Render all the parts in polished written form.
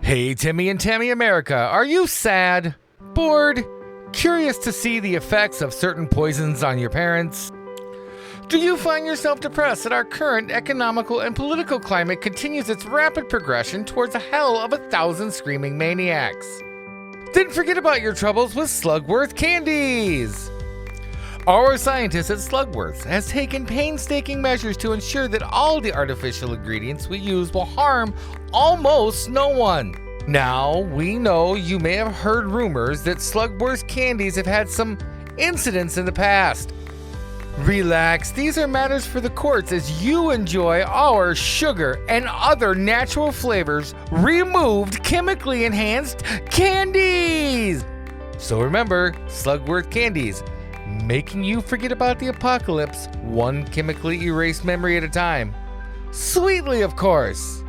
Hey, Timmy and Tammy America, are you sad, bored, curious to see the effects of certain poisons on your parents? Do you find yourself depressed that our current economical and political climate continues its rapid progression towards a hell of 1,000 screaming maniacs? Then forget about your troubles with Slugworth candies! Our scientist at Slugworth has taken painstaking measures to ensure that all the artificial ingredients we use will harm almost no one. Now, we know you may have heard rumors that Slugworth candies have had some incidents in the past. Relax, these are matters for the courts as you enjoy our sugar and other natural flavors removed chemically enhanced candies! So remember, Slugworth candies, making you forget about the apocalypse one chemically erased memory at a time. Sweetly, of course.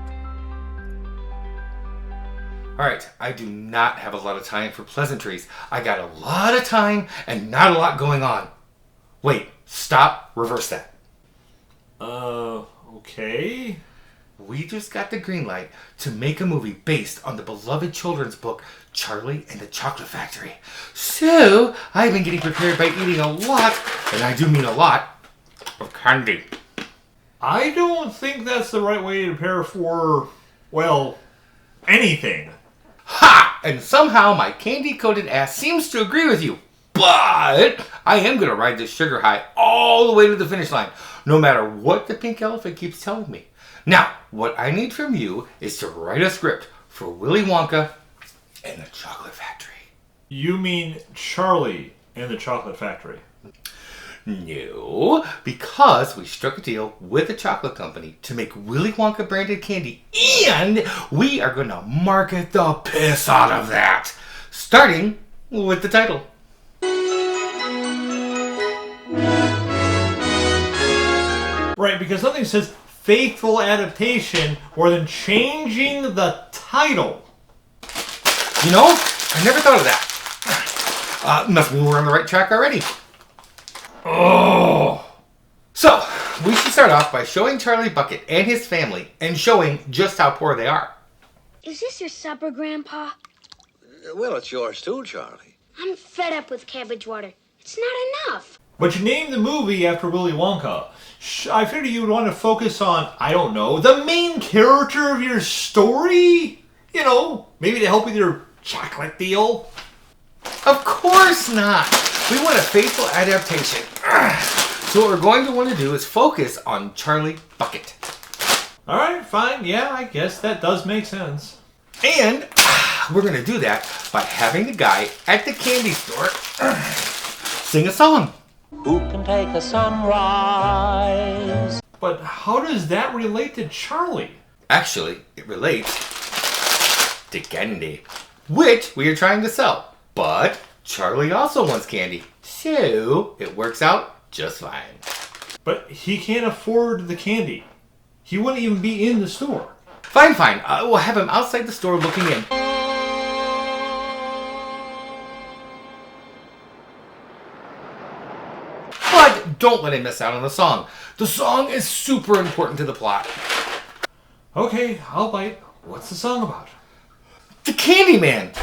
Alright, I do not have a lot of time for pleasantries. I got a lot of time and not a lot going on. Wait, stop, reverse that. Okay. We just got the green light to make a movie based on the beloved children's book, Charlie and the Chocolate Factory. So, I've been getting prepared by eating a lot, and I do mean a lot, of candy. I don't think that's the right way to prepare for, well, anything. Ha! And somehow my candy-coated ass seems to agree with you. But I am going to ride this sugar high all the way to the finish line, no matter what the pink elephant keeps telling me. Now, what I need from you is to write a script for Willy Wonka and the Chocolate Factory. You mean Charlie and the Chocolate Factory? No, because we struck a deal with the chocolate company to make Willy Wonka branded candy, and we are going to market the piss out of that, starting with the title. Right, because nothing says faithful adaptation more than changing the title. You know, I never thought of that. Must mean we're on the right track already. Oh. So, we should start off by showing Charlie Bucket and his family and showing just how poor they are. Is this your supper, Grandpa? Well, it's yours too, Charlie. I'm fed up with cabbage water. It's not enough. But you named the movie after Willy Wonka. I figured you would want to focus on, I don't know, the main character of your story? You know, maybe to help with your chocolate deal? Of course not. We want a faithful adaptation. So what we're going to want to do is focus on Charlie Bucket. Alright, fine. Yeah, I guess that does make sense. And we're going to do that by having the guy at the candy store sing a song. Who can take a sunrise? But how does that relate to Charlie? Actually, it relates to candy, which we are trying to sell. But Charlie also wants candy, so it works out just fine. But he can't afford the candy. He wouldn't even be in the store. Fine. We'll have him outside the store looking in. But don't let him miss out on the song. The song is super important to the plot. Okay, I'll bite. What's the song about? The Candyman!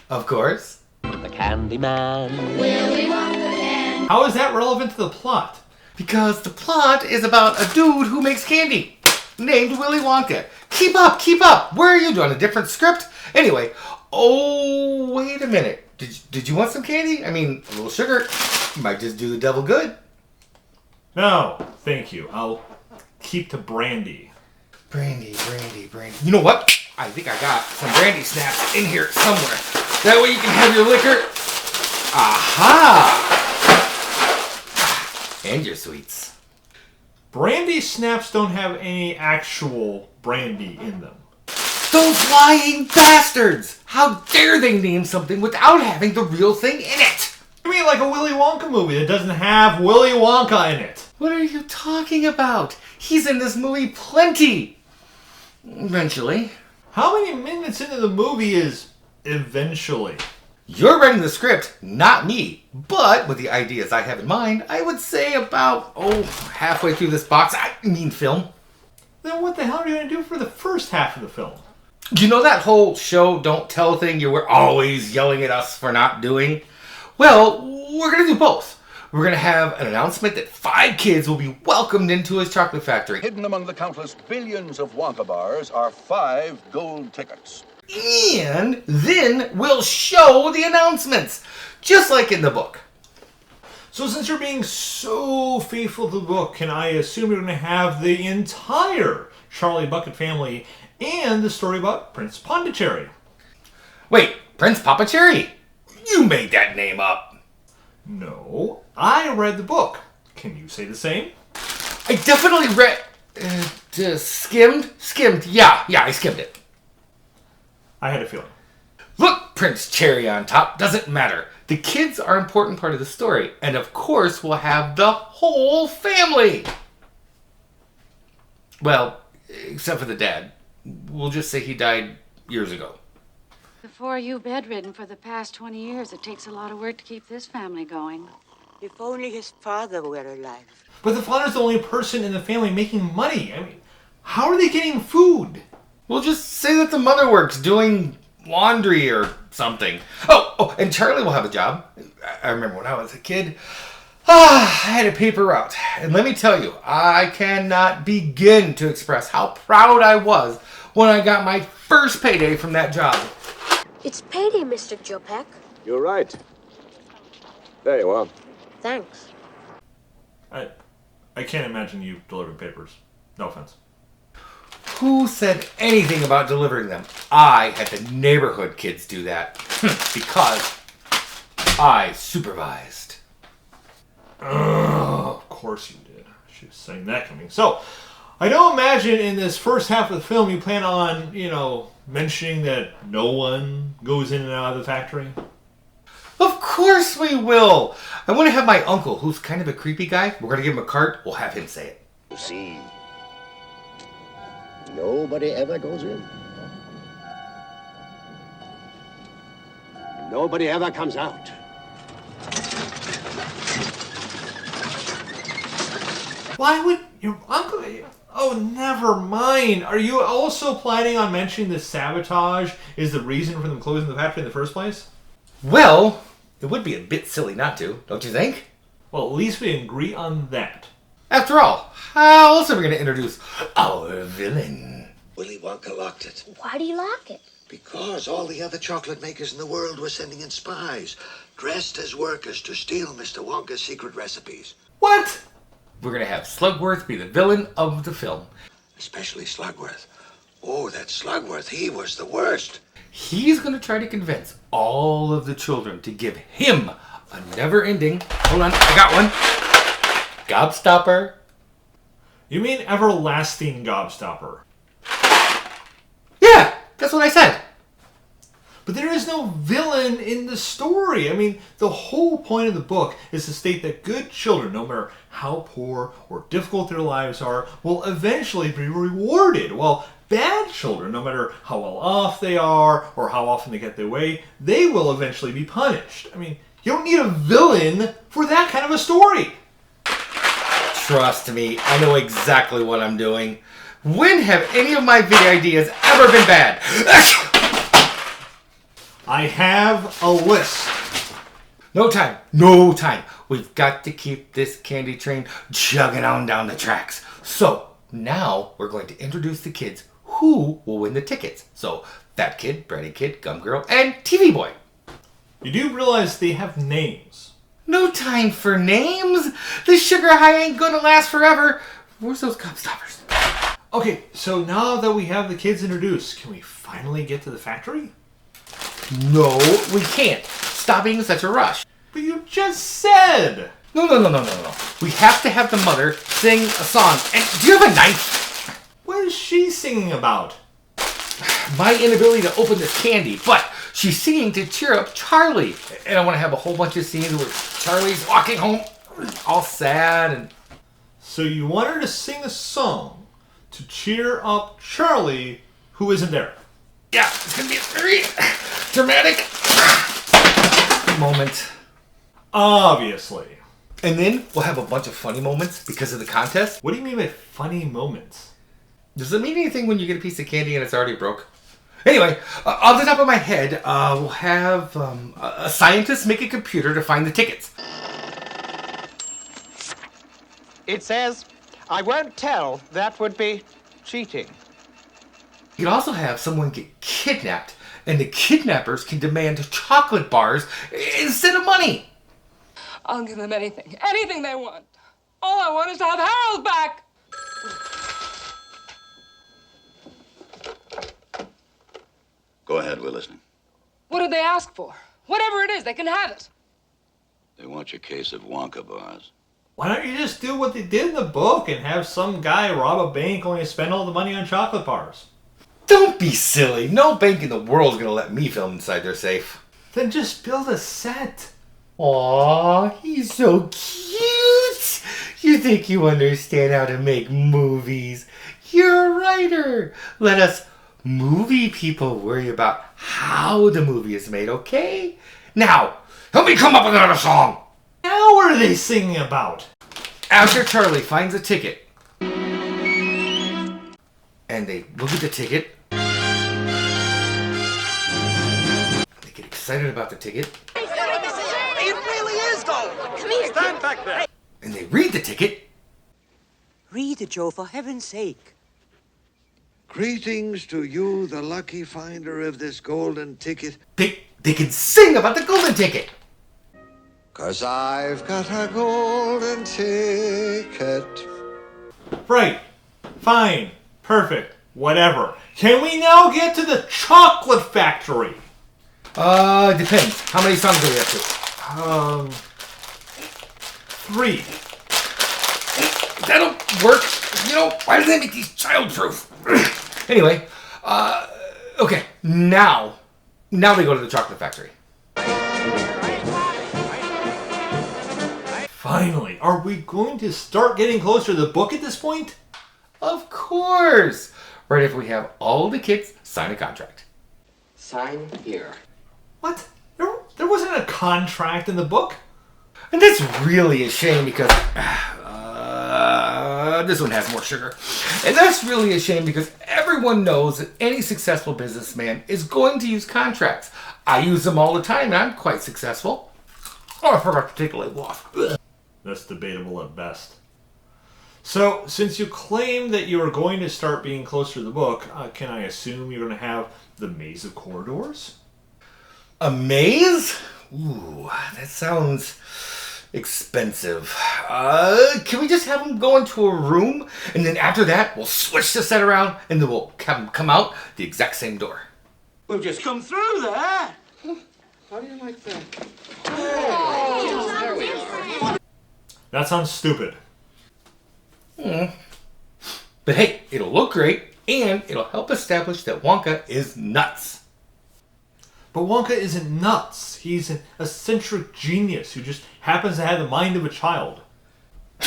Of course. The Candyman. Willy Wonka can. How is that relevant to the plot? Because the plot is about a dude who makes candy named Willy Wonka. Keep up! Where are you doing? A different script? Anyway, oh, wait a minute. Did you want some candy? I mean, a little sugar might just do the devil good. No, thank you. I'll keep to brandy. Brandy. You know what? I think I got some brandy snaps in here somewhere. That way you can have your liquor. Aha! And your sweets. Brandy snaps don't have any actual brandy in them. Those lying bastards! How dare they name something without having the real thing in it? You mean like a Willy Wonka movie that doesn't have Willy Wonka in it? What are you talking about? He's in this movie plenty. Eventually. How many minutes into the movie is eventually? You're writing the script, not me. But with the ideas I have in mind, I would say about, halfway through this box. I mean film. Then what the hell are you going to do for the first half of the film? You know that whole show don't tell thing you were always yelling at us for not doing? Well, we're going to do both. We're going to have an announcement that 5 kids will be welcomed into his chocolate factory. Hidden among the countless billions of Wonka bars are 5 gold tickets. And then we'll show the announcements, just like in the book. So since you're being so faithful to the book, can I assume you're going to have the entire Charlie Bucket family and the story about Prince Pondicherry? Wait, Prince Papacherry? You made that name up. No, I read the book. Can you say the same? I definitely read... skimmed? Yeah, I skimmed it. I had a feeling. Look, Prince Cherry on top, doesn't matter. The kids are an important part of the story, and of course we'll have the whole family. Well, except for the dad. We'll just say he died years ago. The 4 of you bedridden for the past 20 years. It takes a lot of work to keep this family going. If only his father were alive. But the father's the only person in the family making money. I mean, how are they getting food? We'll just say that the mother works doing laundry or something. Oh, and Charlie will have a job. I remember when I was a kid, I had a paper route. And let me tell you, I cannot begin to express how proud I was when I got my first payday from that job. It's payday, Mr. Jopek. You're right. There you are. Thanks. I can't imagine you delivering papers. No offense. Who said anything about delivering them? I had the neighborhood kids do that. Because I supervised. Of course you did. I should have seen that coming. So, I don't imagine in this first half of the film you plan on, mentioning that no one goes in and out of the factory. Of course we will. I want to have my uncle, who's kind of a creepy guy. We're going to give him a cart. We'll have him say it. You see, nobody ever goes in. Nobody ever comes out. Why would your uncle... Oh, never mind. Are you also planning on mentioning the sabotage is the reason for them closing the factory in the first place? Well, it would be a bit silly not to, don't you think? Well, at least we agree on that. After all, how else are we going to introduce our villain? Willy Wonka locked it. Why do you lock it? Because all the other chocolate makers in the world were sending in spies, dressed as workers to steal Mr. Wonka's secret recipes. What? We're going to have Slugworth be the villain of the film. Especially Slugworth. Oh, that Slugworth, he was the worst. He's going to try to convince all of the children to give him a never-ending... Hold on, I got one. Gobstopper. You mean everlasting gobstopper? Yeah, that's what I said. But there is no villain in the story. I mean, the whole point of the book is to state that good children, no matter how poor or difficult their lives are, will eventually be rewarded, while bad children, no matter how well off they are or how often they get their way, they will eventually be punished. I mean, you don't need a villain for that kind of a story. Trust me, I know exactly what I'm doing. When have any of my video ideas ever been bad? I have a list. No time. We've got to keep this candy train chugging on down the tracks. So, now we're going to introduce the kids who will win the tickets. So, Fat Kid, Bratty Kid, Gum Girl, and TV Boy. You do realize they have names. No time for names. The sugar high ain't gonna last forever. Where's those Gobstoppers? Okay, so now that we have the kids introduced, can we finally get to the factory? No, we can't. Stop being in such a rush. But you just said... No. We have to have the mother sing a song. And do you have a knife? What is she singing about? My inability to open this candy, but she's singing to cheer up Charlie. And I want to have a whole bunch of scenes where Charlie's walking home all sad and... So you want her to sing a song to cheer up Charlie, who isn't there? Yeah, it's going to be a very dramatic moment. Obviously. And then we'll have a bunch of funny moments because of the contest. What do you mean by funny moments? Does it mean anything when you get a piece of candy and it's already broke? Anyway, off the top of my head, we'll have a scientist make a computer to find the tickets. It says, I won't tell. That would be cheating. You could also have someone get kidnapped, and the kidnappers can demand chocolate bars instead of money. I'll give them anything. Anything they want. All I want is to have Harold back. Go ahead, we're listening. What did they ask for? Whatever it is, they can have it. They want your case of Wonka bars. Why don't you just do what they did in the book and have some guy rob a bank only to spend all the money on chocolate bars? Don't be silly. No bank in the world is going to let me film inside their safe. Then just build a set. Aw, he's so cute. You think you understand how to make movies. You're a writer. Let us movie people worry about how the movie is made, okay? Now, help me come up with another song. Now what are they singing about? After Charlie finds a ticket, and they look at the ticket, they get excited about the ticket. It really is gold. Come here. Stand back there. And they read the ticket. Read it, Joe, for heaven's sake. Greetings to you, the lucky finder of this golden ticket. They can sing about the golden ticket. 'Cause I've got a golden ticket. Right. Fine. Perfect. Whatever. Can we now get to the chocolate factory? Depends. How many songs do we have to? 3. That'll work. You know, why do they make these childproof? Anyway, okay. Now they go to the chocolate factory. Finally, are we going to start getting closer to the book at this point? Of course. Right after we have all the kids sign a contract. Sign here. What? There wasn't a contract in the book? And that's really a shame because this one has more sugar. And that's really a shame because everyone knows that any successful businessman is going to use contracts. I use them all the time and I'm quite successful. Oh, I forgot to take a label off. That's debatable at best. So, since you claim that you are going to start being closer to the book, can I assume you're going to have the maze of corridors? A maze? Ooh, that sounds expensive. Can we just have them go into a room and then after that we'll switch the set around and then we'll have them come out the exact same door? We'll just come through there. How do you like that? That sounds stupid. But hey, it'll look great and it'll help establish that Wonka is nuts. But Wonka isn't nuts. He's an eccentric genius who just happens to have the mind of a child.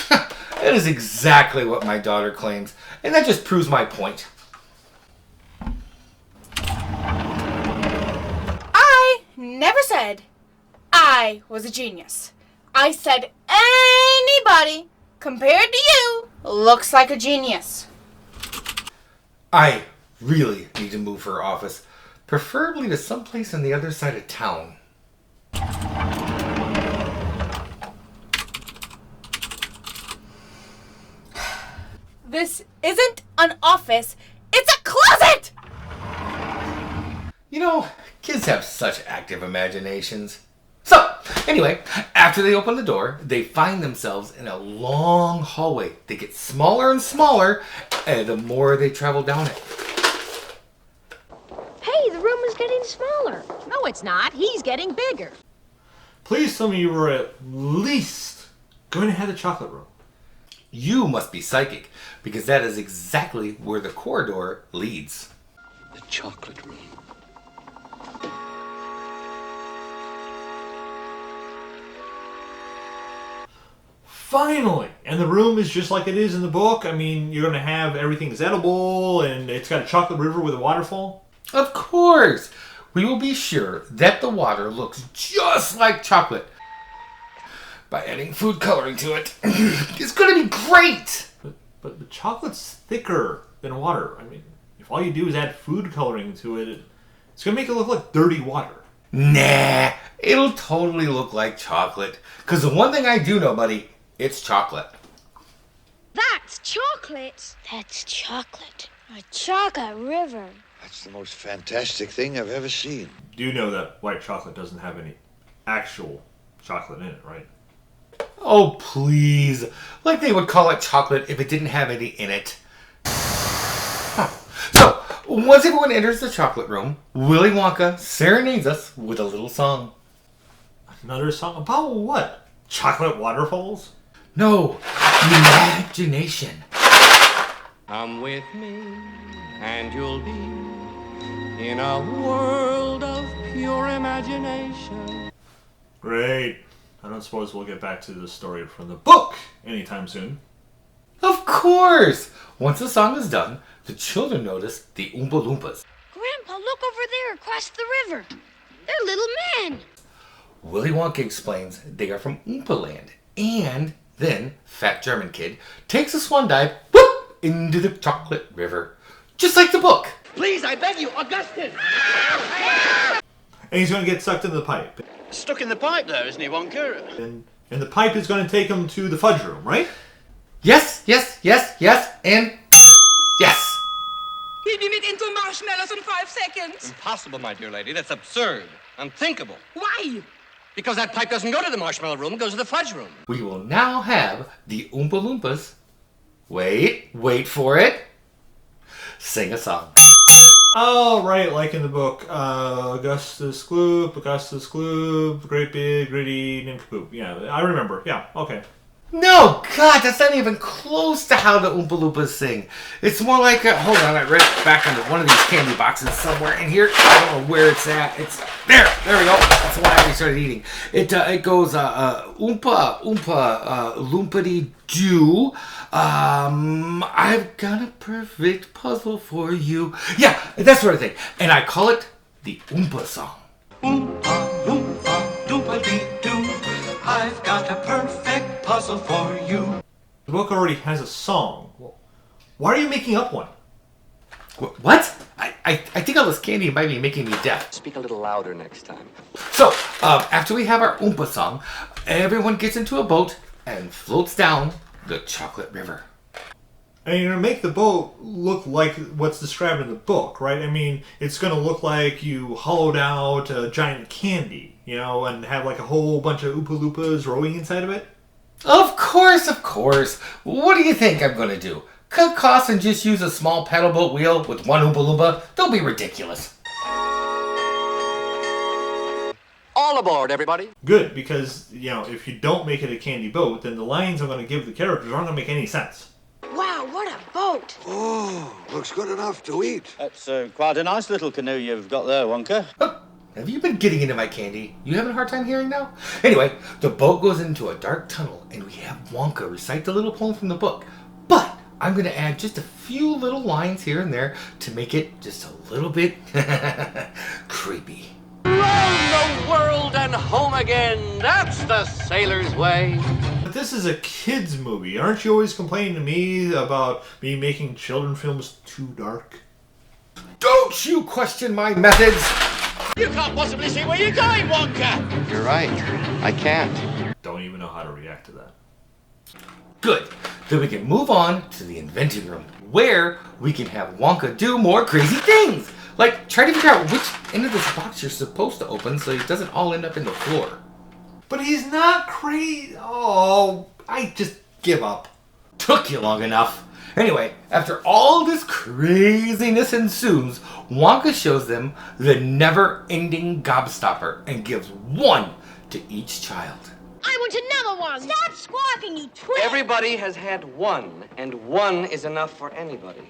That is exactly what my daughter claims, and that just proves my point. I never said I was a genius. I said anybody compared to you looks like a genius. I really need to move her office, preferably to someplace on the other side of town. This isn't an office, it's a closet! You know, kids have such active imaginations. So, anyway, after they open the door, they find themselves in a long hallway. They get smaller and smaller, and the more they travel down it. Hey, the room is getting smaller. No, it's not. He's getting bigger. Please tell me you were at least going to have the chocolate room. You must be psychic, because that is exactly where the corridor leads. The chocolate room. Finally! And the room is just like it is in the book. I mean, you're going to have everything is edible, and it's got a chocolate river with a waterfall. Of course! We will be sure that the water looks just like chocolate by adding food coloring to it. It's going to be great! But the chocolate's thicker than water. I mean, If all you do is add food coloring to it, it's going to make it look like dirty water. Nah, it'll totally look like chocolate. Because the one thing I do know, buddy, it's chocolate. That's chocolate. That's chocolate. A chocolate river. That's the most fantastic thing I've ever seen. Do you know that white chocolate doesn't have any actual chocolate in it, right? Oh, please. Like they would call it chocolate if it didn't have any in it. Huh. So, once everyone enters the chocolate room, Willy Wonka serenades us with a little song. Another song? About what? Chocolate waterfalls? No, imagination. Come with me, and you'll be in a world of pure imagination. Great. I don't suppose we'll get back to the story from the book anytime soon. Of course! Once the song is done, the children notice the Oompa Loompas. Grandpa, look over there across the river. They're little men. Willy Wonka explains they are from Oompa Land. And then Fat German Kid takes a swan dive, whoop, into the chocolate river. Just like the book. Please, I beg you, Augustus! And he's going to get sucked into the pipe. Stuck in the pipe there, isn't he, Wonka? And the pipe is going to take him to the fudge room, right? Yes, yes, yes, yes, and yes. He'll be made into marshmallows in 5 seconds. Impossible, my dear lady. That's absurd. Unthinkable. Why? Because that pipe doesn't go to the marshmallow room, it goes to the fudge room. We will now have the Oompa Loompas. Wait for it. Sing a song. Oh, right, like in the book. Augustus Gloop, great big, gritty, nincompoop. Yeah, I remember. Yeah, okay. No, God, that's not even close to how the Oompa Loompas sing. It's more like, hold on, I read it back into one of these candy boxes somewhere in here. I don't know where it's at. It's there we go. That's the one I already started eating. It goes, Oompa, Loompity Doo. I've got a perfect puzzle for you. Yeah, that sort of thing. And I call it the Oompa song. Oompa, Loompa, Doompa-dee-doo. I've got a perfect puzzle for you. The book already has a song. Why are you making up one? What? I think all this candy might be making me deaf. Speak a little louder next time. So, after we have our Oompa song, everyone gets into a boat and floats down the chocolate river. And you're going to make the boat look like what's described in the book, right? I mean, it's going to look like you hollowed out a giant candy, you know, and have like a whole bunch of Oompa Loompas rowing inside of it. Of course. What do you think I'm going to do? Cut costs and just use a small paddle boat wheel with one Oompa Loompa? Don't be ridiculous. All aboard, everybody. Good, because, you know, if you don't make it a candy boat, then the lines I'm going to give the characters aren't going to make any sense. Wow, what a boat. Oh, looks good enough to eat. That's quite a nice little canoe you've got there, Wonka. Have you been getting into my candy? You having a hard time hearing now? Anyway, the boat goes into a dark tunnel, and we have Wonka recite the little poem from the book. But I'm going to add just a few little lines here and there to make it just a little bit creepy. Round the world and home again. That's the sailor's way. But this is a kid's movie. Aren't you always complaining to me about me making children films too dark? Don't you question my methods! You can't possibly see where you're going, Wonka! You're right. I can't. Don't even know how to react to that. Good. Then we can move on to the inventing room, where we can have Wonka do more crazy things. Like, try to figure out which end of this box you're supposed to open so it doesn't all end up in the floor. But he's not crazy. Oh, I just give up. Took you long enough. Anyway, after all this craziness ensues, Wonka shows them the never-ending gobstopper and gives one to each child. I want another one. Stop squawking, you twit. Everybody has had one, and one is enough for anybody.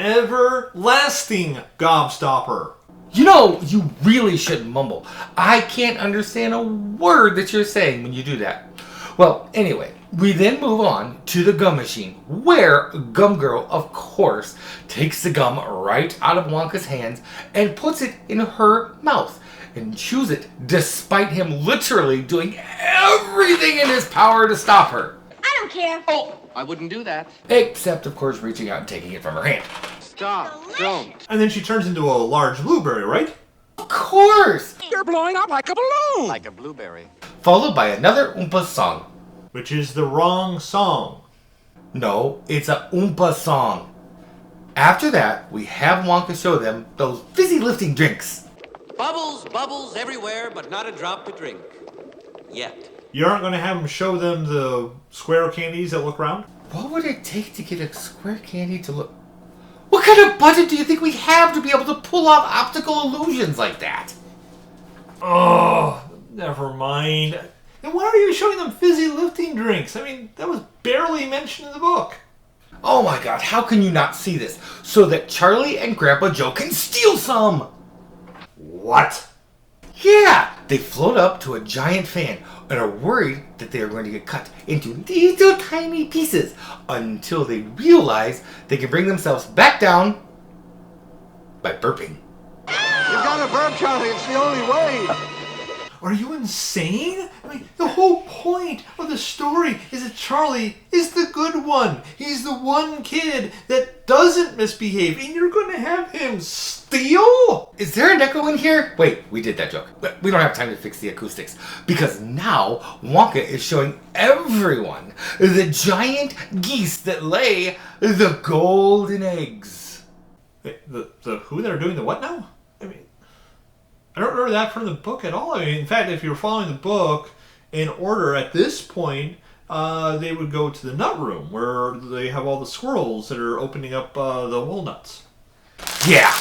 Everlasting gobstopper. You know, you really shouldn't mumble. I can't understand a word that you're saying when you do that. Well, anyway, we then move on to the gum machine, where Gum Girl, of course, takes the gum right out of Wonka's hands and puts it in her mouth and chews it, despite him literally doing everything in his power to stop her. I don't care. Oh, I wouldn't do that. Except, of course, reaching out and taking it from her hand. Stop. Don't. And then she turns into a large blueberry, right? Of course! You're blowing up like a balloon. Like a blueberry. Followed by another Oompa song. Which is the wrong song. No, it's a Oompa song. After that, we have Wonka show them those fizzy lifting drinks. Bubbles, bubbles everywhere, but not a drop to drink. Yet. You aren't going to have him show them the square candies that look round? What would it take to get a square candy to look... What kind of budget do you think we have to be able to pull off optical illusions like that? Oh, never mind. Then why are you showing them fizzy lifting drinks? I mean, that was barely mentioned in the book. Oh my god, how can you not see this? So that Charlie and Grandpa Joe can steal some! What? Yeah! They float up to a giant fan and are worried that they are going to get cut into little tiny pieces until they realize they can bring themselves back down by burping. You gotta burp, Charlie. It's the only way. Are you insane? I mean, the whole point of the story is that Charlie is the good one. He's the one kid that doesn't misbehave, and you're going to have him steal? Is there an echo in here? Wait, we did that joke. But we don't have time to fix the acoustics. Because now Wonka is showing everyone the giant geese that lay the golden eggs. The who that are doing the what now? I mean, I don't remember that from the book at all. I mean, in fact, if you're following the book in order at this point, they would go to the nut room where they have all the squirrels that are opening up the walnuts. Yeah.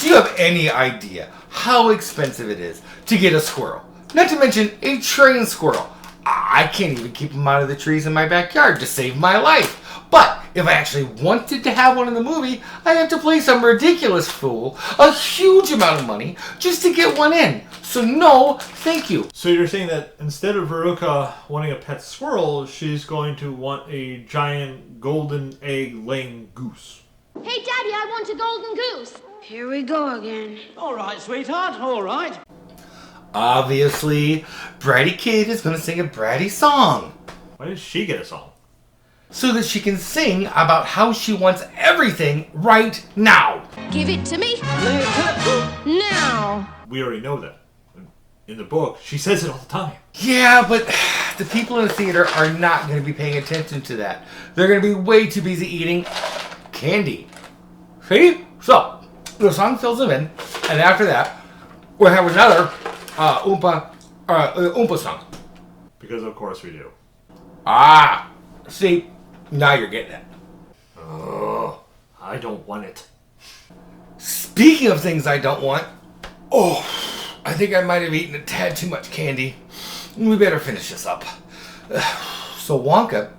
Do you have any idea how expensive it is to get a squirrel? Not to mention a trained squirrel. I can't even keep them out of the trees in my backyard to save my life. But if I actually wanted to have one in the movie, I'd have to play some ridiculous fool a huge amount of money just to get one in. So no, thank you. So you're saying that instead of Veruca wanting a pet squirrel, she's going to want a giant golden egg laying goose. Hey, Daddy, I want a golden goose. Here we go again. All right, sweetheart, all right. Obviously, Bratty Kid is going to sing a Bratty song. Why did she get a song? So that she can sing about how she wants everything right now. Give it to me. Now. We already know that. In the book, she says it all the time. Yeah, but the people in the theater are not going to be paying attention to that. They're going to be way too busy eating candy. See? So, the song fills them in, and after that, we'll have another Oompa song. Because of course we do. Ah, see, now you're getting it. Oh, I don't want it. Speaking of things I don't want, I think I might have eaten a tad too much candy. We better finish this up. So Wonka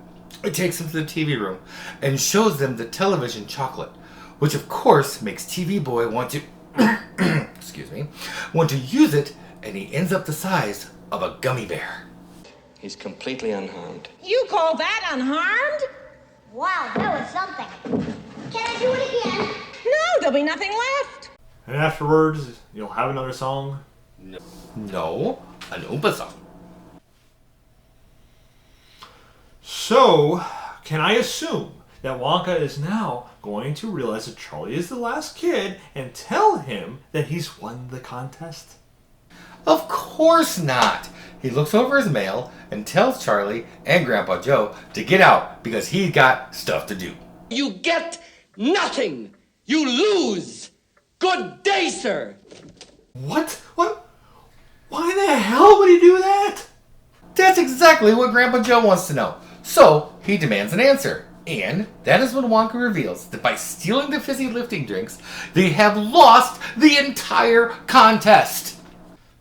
takes them to the TV room and shows them the television chocolate, which of course makes TV Boy want to, want to use it, and he ends up the size of a gummy bear. He's completely unharmed. You call that unharmed? Wow, that was something. Can I do it again? No, there'll be nothing left. And afterwards, you'll have another song? No, an Oompa song. So, can I assume that Wonka is now going to realize that Charlie is the last kid and tell him that he's won the contest? Of course not. He looks over his mail and tells Charlie and Grandpa Joe to get out because he's got stuff to do. You get nothing. You lose. Good day, sir. What? Why the hell would he do that? That's exactly what Grandpa Joe wants to know. So, he demands an answer. And that is when Wonka reveals that by stealing the fizzy lifting drinks, they have lost the entire contest.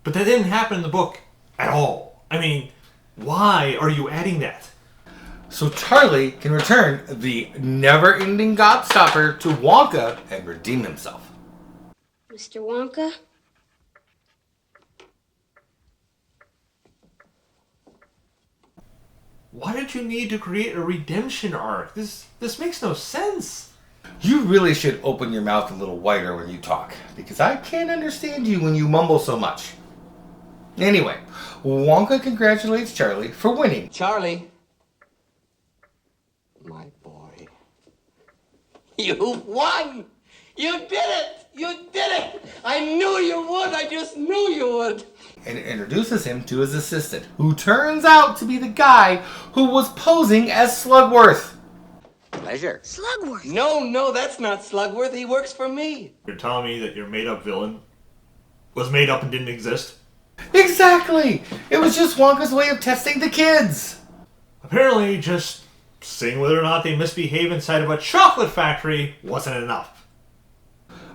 But that didn't happen in the book at all. I mean, why are you adding that? So Charlie can return the never-ending gobstopper to Wonka and redeem himself. Mr. Wonka? Why did you need to create a redemption arc? This makes no sense. You really should open your mouth a little wider when you talk, because I can't understand you when you mumble so much. Anyway, Wonka congratulates Charlie for winning. Charlie, my boy, You won! You did it! You did it! I knew you would! I just knew you would! And it introduces him to his assistant, who turns out to be the guy who was posing as Slugworth. Pleasure. Slugworth? No, that's not Slugworth. He works for me. You're telling me that your made-up villain was made up and didn't exist? Exactly! It was just Wonka's way of testing the kids. Apparently, just seeing whether or not they misbehave inside of a chocolate factory wasn't enough.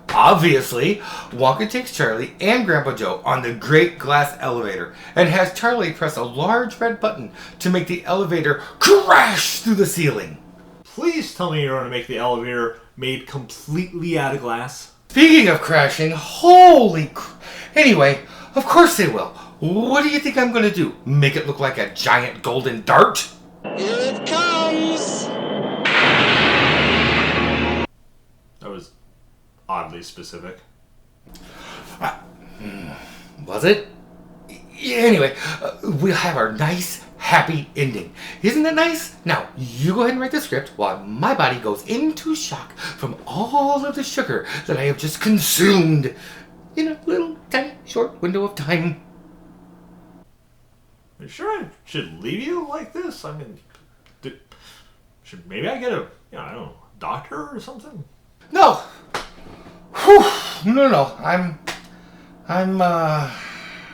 Obviously, Wonka takes Charlie and Grandpa Joe on the great glass elevator and has Charlie press a large red button to make the elevator crash through the ceiling. Please tell me you're going to make the elevator made completely out of glass. Speaking of crashing, Anyway, of course they will. What do you think I'm going to do? Make it look like a giant golden dart? Here it comes! That was oddly specific. Was it? Anyway, we'll have our nice, happy ending. Isn't that nice? Now, you go ahead and write the script while my body goes into shock from all of the sugar that I have just consumed in a little, tiny, short window of time. You sure I should leave you like this? I mean, should maybe I get a, I don't know, doctor or something? No. Whew. No. I'm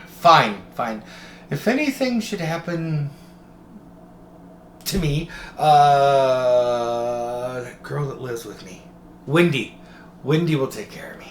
fine. If anything should happen to me, that girl that lives with me, Wendy will take care of me.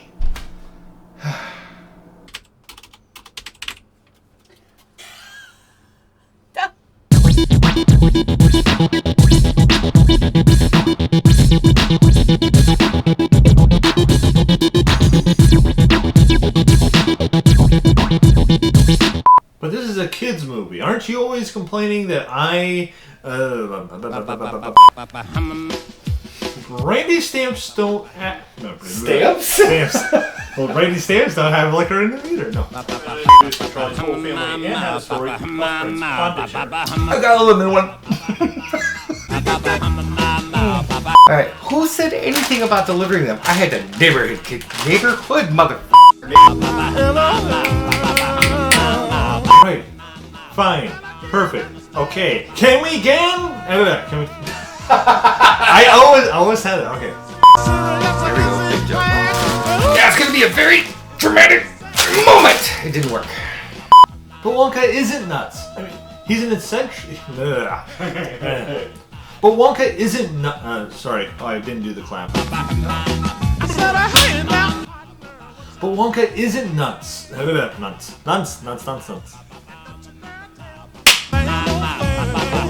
But this is a kids movie. Aren't you always complaining that Randy Stamps don't have... No, Stamps? Stamps. Well, Randy Stamps don't have liquor in them either. No. I got a lemon one. Alright, who said anything about delivering them? I had the neighborhood motherfucker. Right. Fine. Perfect. Okay. Can we again? Can we... I always had it. Okay. There we go. Big jump. Yeah, it's gonna be a very dramatic moment. It didn't work. But Wonka isn't nuts. I mean, he's an eccentric. But Wonka isn't nuts. Sorry, I didn't do the clap. But Wonka isn't nuts. Nuts.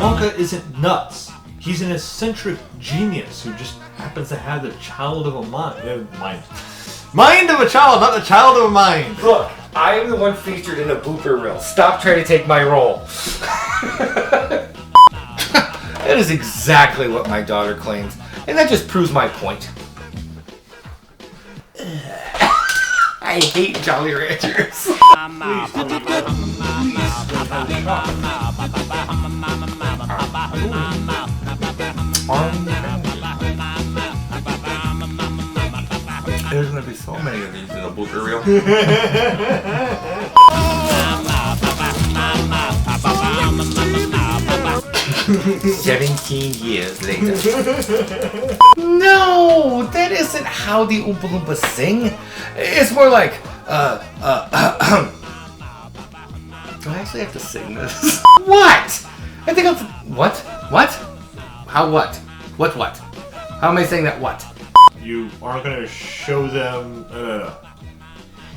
Wonka isn't nuts. He's an eccentric genius who just happens to have the child of a mind. Mind of a child, not the child of a mind. Look, I am the one featured in a blooper reel. Stop trying to take my role. That is exactly what my daughter claims, and that just proves my point. I hate Jolly Ranchers. There's gonna be so many of these in a blooper reel. 17 years later. No, that isn't how the Oompa Loompas sing. It's more like, do I actually have to sing this? What? I think what? How what? What? How am I saying that what? You aren't going to show them,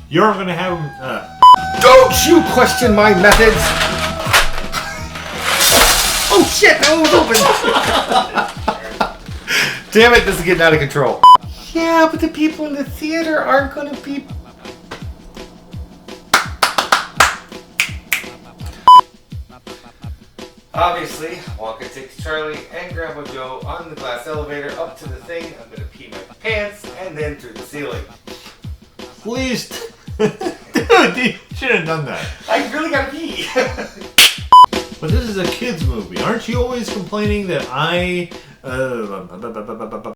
you aren't going to have them, Don't you question my methods! Oh shit, that one was open! Damn it, this is getting out of control. Yeah, but the people in the theater aren't going to be... Obviously, Wonka takes Charlie and Grandpa Joe on the glass elevator up to the thing. I'm gonna pee my pants and then through the ceiling. Please, dude, you should have done that. I really gotta pee. But this is a kids movie. Aren't you always complaining that